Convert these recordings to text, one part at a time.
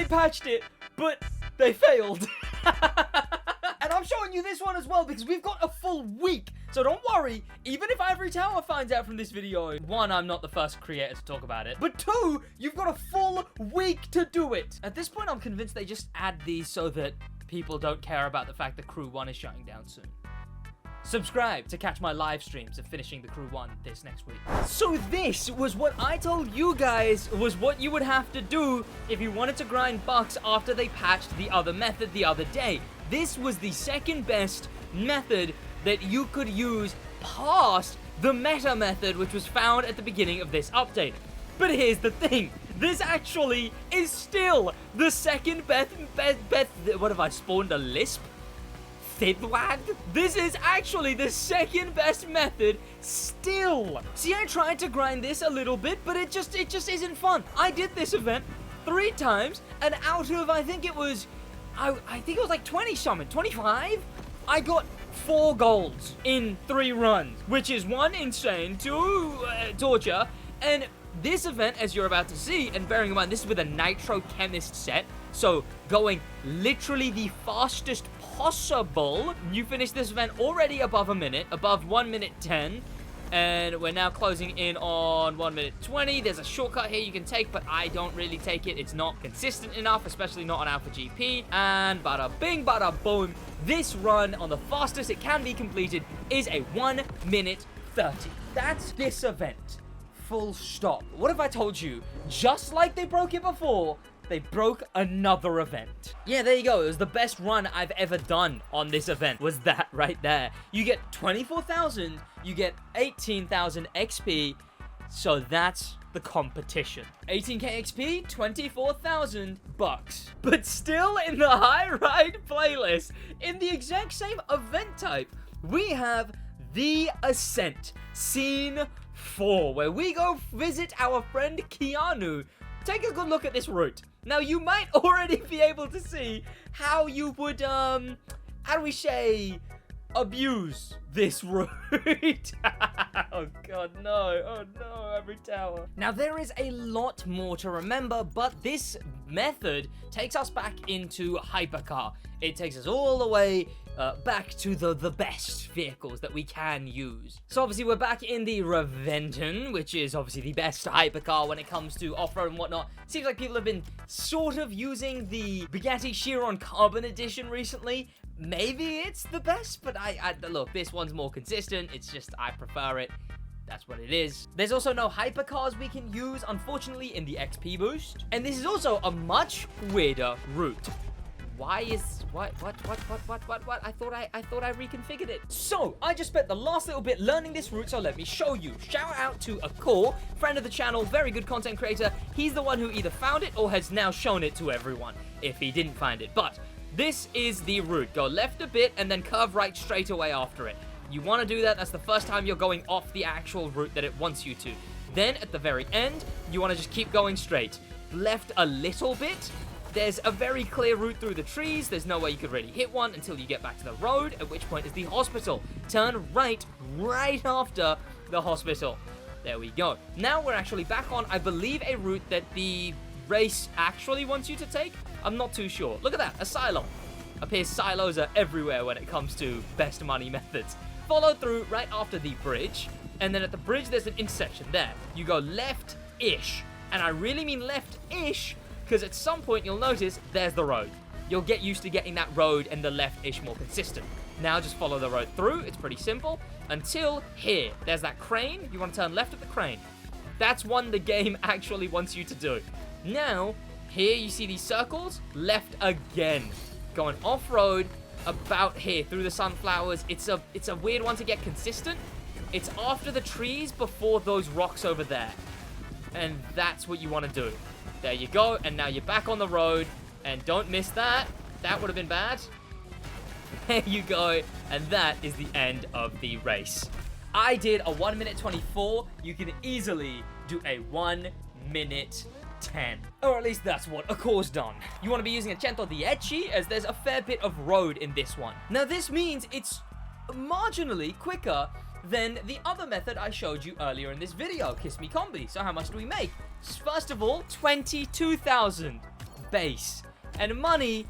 patched it, but they failed. And I'm showing you this one as well because we've got a full week. So don't worry, even if Ivory Tower finds out from this video, one, I'm not the first creator to talk about it, but two, you've got a full week to do it. At this point, I'm convinced they just add these so that people don't care about the fact that Crew 1 is shutting down soon. Subscribe to catch my live streams of finishing the Crew 1 this next week. So this was what I told you guys was what you would have to do if you wanted to grind bucks after they patched the other method the other day. This was the second best method that you could use past the meta method, which was found at the beginning of this update. But here's the thing. This actually is still the second best, what have I spawned, a lisp? Thidwad? This is actually the second best method still. See, I tried to grind this a little bit, but it just isn't fun. I did this event 3 times, and out of, I think it was like 20 something, 25? I got 4 golds in 3 runs, which is 1, insane, 2, torture, and this event, as you're about to see, and bearing in mind, this is with a Nitro Chemist set, so going literally the fastest possible. You finished this event already above a minute, above 1 minute 10, and we're now closing in on 1 minute 20. There's a shortcut here you can take, but I don't really take it. It's not consistent enough, especially not on Alpha GP, and bada bing, bada boom. This run on the fastest it can be completed is a 1 minute 30. That's this event. Full stop. What if I told you, just like they broke it before, they broke another event? Yeah, there you go. It was the best run I've ever done on this event, was that right there. You get 24,000, you get 18,000 XP, so that's the competition. 18k XP, 24,000 bucks. But still in the high ride playlist, in the exact same event type, we have the Ascent Scene 4, where we go visit our friend Keanu. Take a good look at this route. Now, you might already be able to see how you would, how do we say, abuse this route. Oh god, no. Oh no, every tower. Now, there is a lot more to remember, but this method takes us back into Hypercar. It takes us all the way back to the best vehicles that we can use. So obviously we're back in the Reventon, which is obviously the best hypercar when it comes to off-road and whatnot. Seems like people have been sort of using the Bugatti Chiron Carbon Edition recently. Maybe it's the best, but look, this one's more consistent. It's just, I prefer it. That's what it is. There's also no hypercars we can use, unfortunately, in the XP boost. And this is also a much weirder route. Why is, what? I thought I reconfigured it. So, I just spent the last little bit learning this route, so let me show you. Shout out to Akor, friend of the channel, very good content creator. He's the one who either found it or has now shown it to everyone, if he didn't find it. But this is the route. Go left a bit and then curve right straight away after it. You want to do that. That's the first time you're going off the actual route that it wants you to. Then, at the very end, you want to just keep going straight. Left a little bit. There's a very clear route through the trees. There's no way you could really hit one until you get back to the road, at which point is the hospital. Turn right after the hospital. There we go. Now we're actually back on, I believe, a route that the race actually wants you to take. I'm not too sure. Look at that, asylum. Appears silos are everywhere when it comes to best money methods. Follow through right after the bridge, and then at the bridge there's an intersection there. You go left-ish, and I really mean left-ish, because at some point you'll notice there's the road. You'll get used to getting that road and the left-ish more consistent. Now just follow the road through. It's pretty simple. Until here. There's that crane. You want to turn left at the crane. That's one the game actually wants you to do. Now, here you see these circles. Left again. Going off-road about here through the sunflowers. It's a weird one to get consistent. It's after the trees before those rocks over there. And that's what you want to do. There you go, and now you're back on the road, and don't miss that. That would have been bad. There you go, and that is the end of the race. I did a 1 minute 24. You can easily do a 1 minute 10. Or at least that's what Akor's done. You want to be using a Centodieci, as there's a fair bit of road in this one. Now this means it's marginally quicker than the other method I showed you earlier in this video, Kiss Me Combi. So how much do we make? First of all, 22,000 base. And money,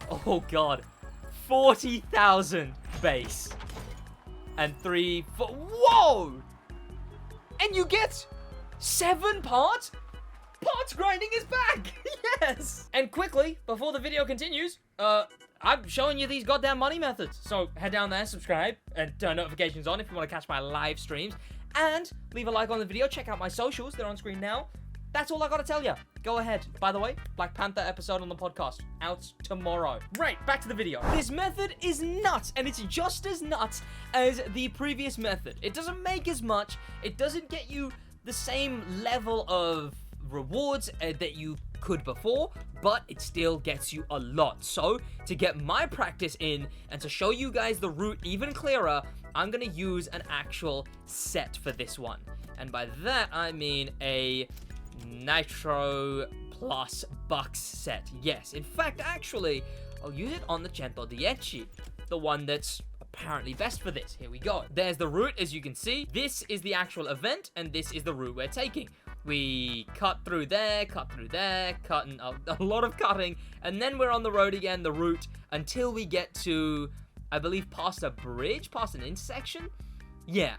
oh god, 40,000 base. And 3, 4, whoa! And you get 7 parts? Parts grinding is back! Yes! And quickly, before the video continues, I'm showing you these goddamn money methods. So head down there, subscribe, and turn notifications on if you want to catch my live streams. And leave a like on the video. Check out my socials. They're on screen now. That's all I gotta tell you. Go ahead. By the way, Black Panther episode on the podcast. Out tomorrow. Right, back to the video. This method is nuts, and it's just as nuts as the previous method. It doesn't make as much. It doesn't get you the same level of rewards that you could before, but it still gets you a lot. So, to get my practice in, and to show you guys the route even clearer, I'm gonna use an actual set for this one. And by that, I mean a Nitro plus Bucks set. Yes, in fact, actually, I'll use it on the 110, the one that's apparently best for this. Here we go. There's the route, as you can see. This is the actual event, and this is the route we're taking. We cut through there, cutting a lot of cutting, and then we're on the road again, the route, until we get to, I believe, past a bridge, past an intersection? Yeah,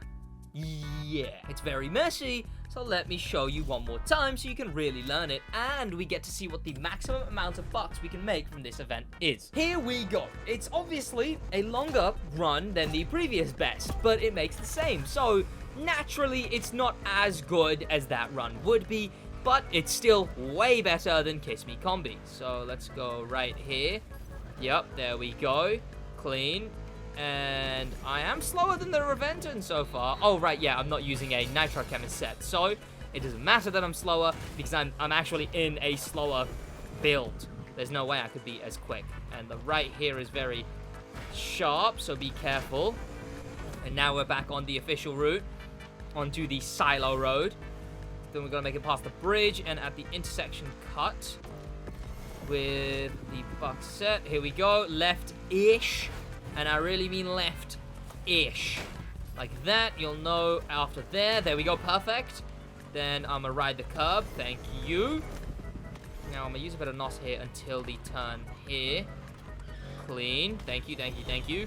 it's very messy, so let me show you one more time so you can really learn it, and we get to see what the maximum amount of bucks we can make from this event is. Here we go. It's obviously a longer run than the previous best, but it makes the same, so naturally it's not as good as that run would be, but it's still way better than Kiss Me Combi. So let's go right here. Yep, there we go. Clean. And I am slower than the Reventon so far. Oh, right, yeah, I'm not using a Nitro Chemist set. So, it doesn't matter that I'm slower, because I'm actually in a slower build. There's no way I could be as quick. And the right here is very sharp, so be careful. And now we're back on the official route, onto the Silo Road. Then we're going to make it past the bridge, and at the intersection cut with the buck set. Here we go, left-ish. And I really mean left-ish. Like that, you'll know after there. There we go, perfect. Then I'm gonna ride the curb, thank you. Now I'm gonna use a bit of NOS here until the turn here. Clean, thank you.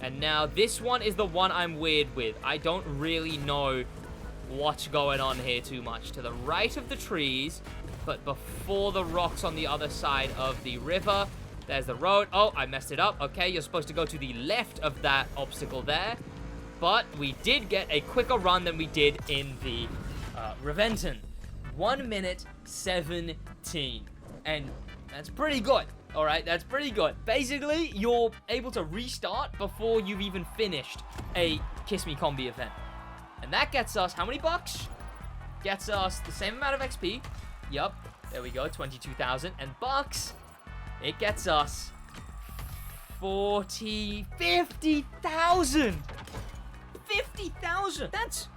And now this one is the one I'm weird with. I don't really know what's going on here too much. To the right of the trees, but before the rocks on the other side of the river. There's the road. Oh, I messed it up. Okay, you're supposed to go to the left of that obstacle there. But we did get a quicker run than we did in the Reventon. 1 minute 17. And that's pretty good. All right, that's pretty good. Basically, you're able to restart before you've even finished a Kiss Me Combi event. And that gets us how many bucks? Gets us the same amount of XP. Yup, there we go, 22,000. And bucks, it gets us 50,000. 50,000. That's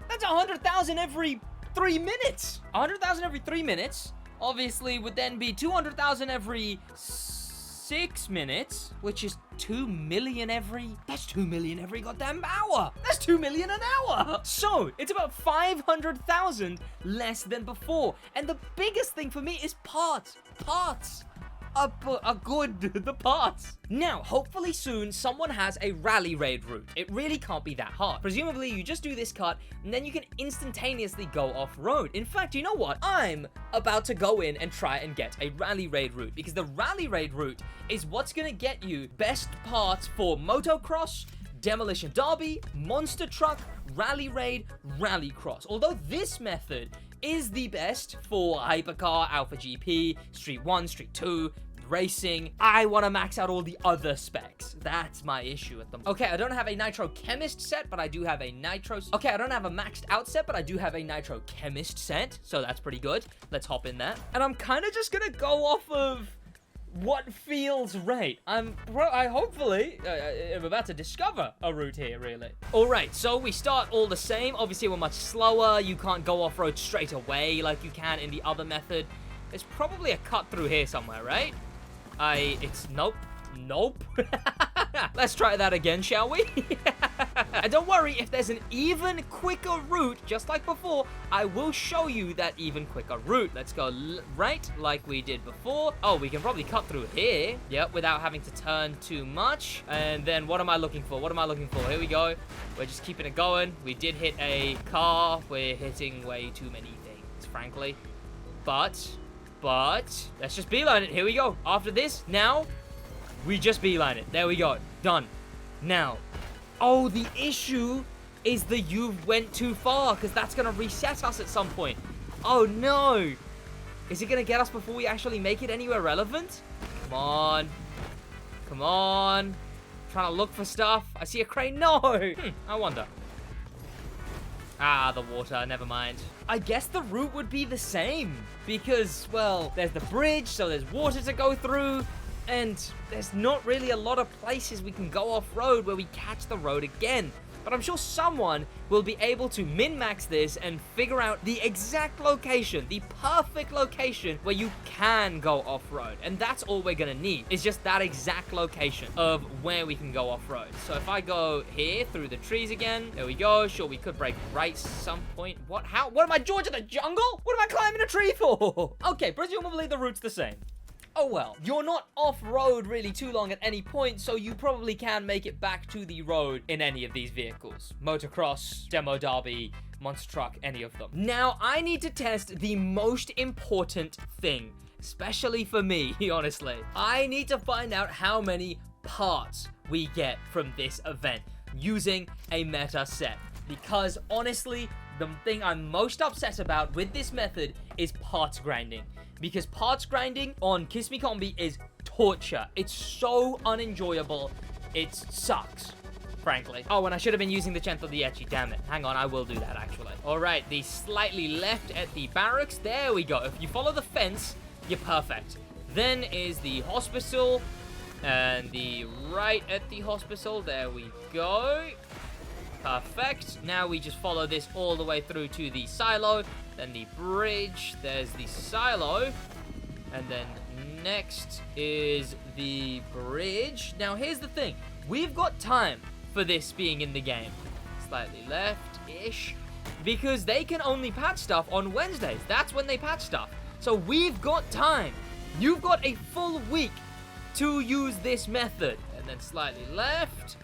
100,000 every 3 minutes. 100,000 every 3 minutes, obviously, would then be 200,000 every 6 minutes, which is 2 million every... That's 2 million every goddamn hour. That's 2 million an hour. So, it's about 500,000 less than before. And the biggest thing for me is parts. Parts are good, the parts. Now, hopefully soon, someone has a rally raid route. It really can't be that hard. Presumably, you just do this cut, and then you can instantaneously go off-road. In fact, you know what? I'm about to go in and try and get a rally raid route, because the rally raid route is what's gonna get you best parts for motocross, demolition derby, monster truck, rally raid, rallycross. Although this method is the best for hypercar, Alpha GP, Street 1, Street 2, racing. I want to max out all the other specs. That's my issue at the moment. Okay, I don't have a Nitro Chemist set, but I do have a Nitro... Okay, I don't have a maxed out set, but I do have a Nitro Chemist set, so that's pretty good. Let's hop in there. And I'm kind of just gonna go off of what feels right. I hopefully am about to discover a route here, really. All right, so we start all the same. Obviously, we're much slower. You can't go off-road straight away like you can in the other method. There's probably a cut through here somewhere, right? Nope. Let's try that again, shall we? And don't worry, if there's an even quicker route, just like before, I will show you that even quicker route. Let's go right, like we did before. Oh, we can probably cut through here. Yep, without having to turn too much. And then what am I looking for? What am I looking for? Here we go. We're just keeping it going. We did hit a car. We're hitting way too many things, frankly. But, let's just beeline it. Here we go. After this, now, we just beeline it. There we go. Done. Now, oh, the issue is the you went too far, because that's going to reset us at some point. Oh, no. Is it going to get us before we actually make it anywhere relevant? Come on. Come on. Trying to look for stuff. I see a crane. No. I wonder. Ah, the water. Never mind. I guess the route would be the same, because, well, there's the bridge, so there's water to go through. And there's not really a lot of places we can go off-road where we catch the road again. But I'm sure someone will be able to min-max this and figure out the exact location, the perfect location where you can go off-road. And that's all we're going to need, is just that exact location of where we can go off-road. So if I go here through the trees again, there we go. Sure, we could break right some point. What? How? What am I, George, in the jungle? What am I climbing a tree for? Okay, presumably the route's the same. Oh well, you're not off-road really too long at any point, so you probably can make it back to the road in any of these vehicles. Motocross, demo derby, monster truck, any of them. Now, I need to test the most important thing, especially for me, honestly. I need to find out how many parts we get from this event using a meta set. Because, honestly, the thing I'm most upset about with this method is parts grinding. Because parts grinding on Kiss Me Combi is torture. It's so unenjoyable. It sucks, frankly. Oh, and I should have been using the Gentle the Etchy, damn it. Hang on, I will do that, actually. All right, the slightly left at the barracks. There we go. If you follow the fence, you're perfect. Then is the hospital, and the right at the hospital. There we go. Perfect. Now we just follow this all the way through to the silo. Then the bridge. There's the silo. And then next is the bridge. Now, here's the thing. We've got time for this being in the game. Slightly left-ish. Because they can only patch stuff on Wednesdays. That's when they patch stuff. So we've got time. You've got a full week to use this method. And then slightly left.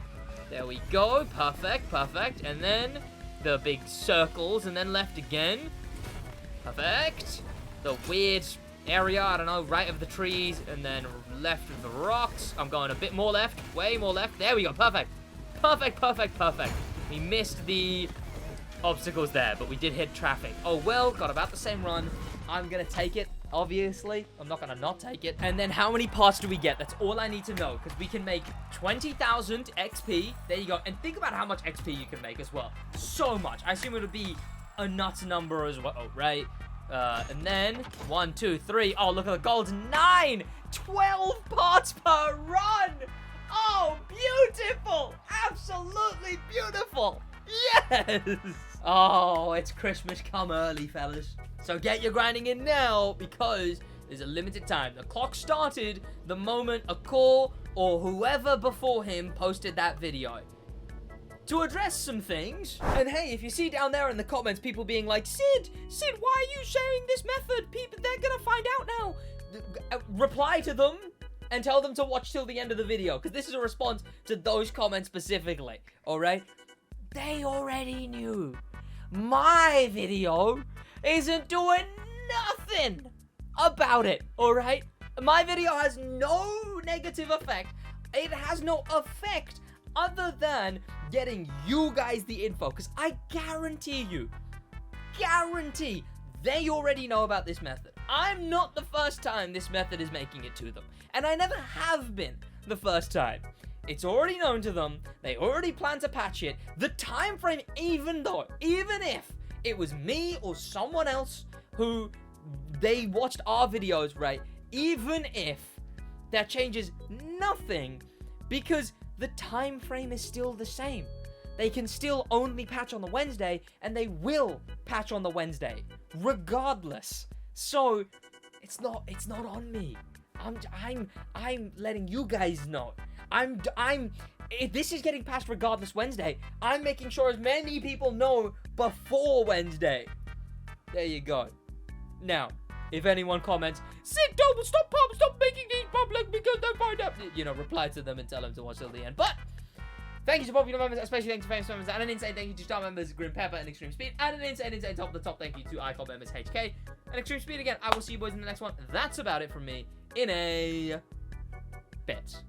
There we go. Perfect, perfect. And then the big circles, and then left again. Perfect. The weird area, I don't know, right of the trees, and then left of the rocks. I'm going a bit more left, way more left. There we go. Perfect. Perfect, perfect, perfect. We missed the obstacles there, but we did hit traffic. Oh, well, got about the same run. I'm going to take it. Obviously, I'm not going to not take it. And then how many parts do we get? That's all I need to know, because we can make 20,000 XP. There you go. And think about how much XP you can make as well. So much. I assume it would be a nuts number as well, right? And then 1, 2, 3. Oh, look at the gold. 9! 12 parts per run! Oh, beautiful! Absolutely beautiful! Yes! Oh, it's Christmas come early, fellas. So get your grinding in now, because there's a limited time. The clock started the moment a call or whoever before him posted that video. To address some things, and hey, if you see down there in the comments people being like, Sid, why are you sharing this method? People, they're gonna find out now. Reply to them and tell them to watch till the end of the video, because this is a response to those comments specifically, alright? They already knew. My video isn't doing nothing about it, alright? My video has no negative effect. It has no effect other than getting you guys the info, because I guarantee they already know about this method. I'm not the first time this method is making it to them, and I never have been the first time. It's already known to them. They already plan to patch it. The time frame, even if it was me or someone else who they watched our videos, right? Even if that changes nothing, because the time frame is still the same. They can still only patch on the Wednesday, and they will patch on the Wednesday regardless. So it's not on me. I'm letting you guys know. If this is getting past Regardless Wednesday, I'm making sure as many people know before Wednesday. There you go. Now, if anyone comments, Sid, don't stop making these public because they'll find out. You know, reply to them and tell them to watch till the end. But thank you to popular members, especially thanks to famous members, and an insane thank you to star members Grim Pepper and Extreme Speed, and an insane top of the top thank you to Icon members HK and Extreme Speed again. I will see you boys in the next one. That's about it from me in a bit.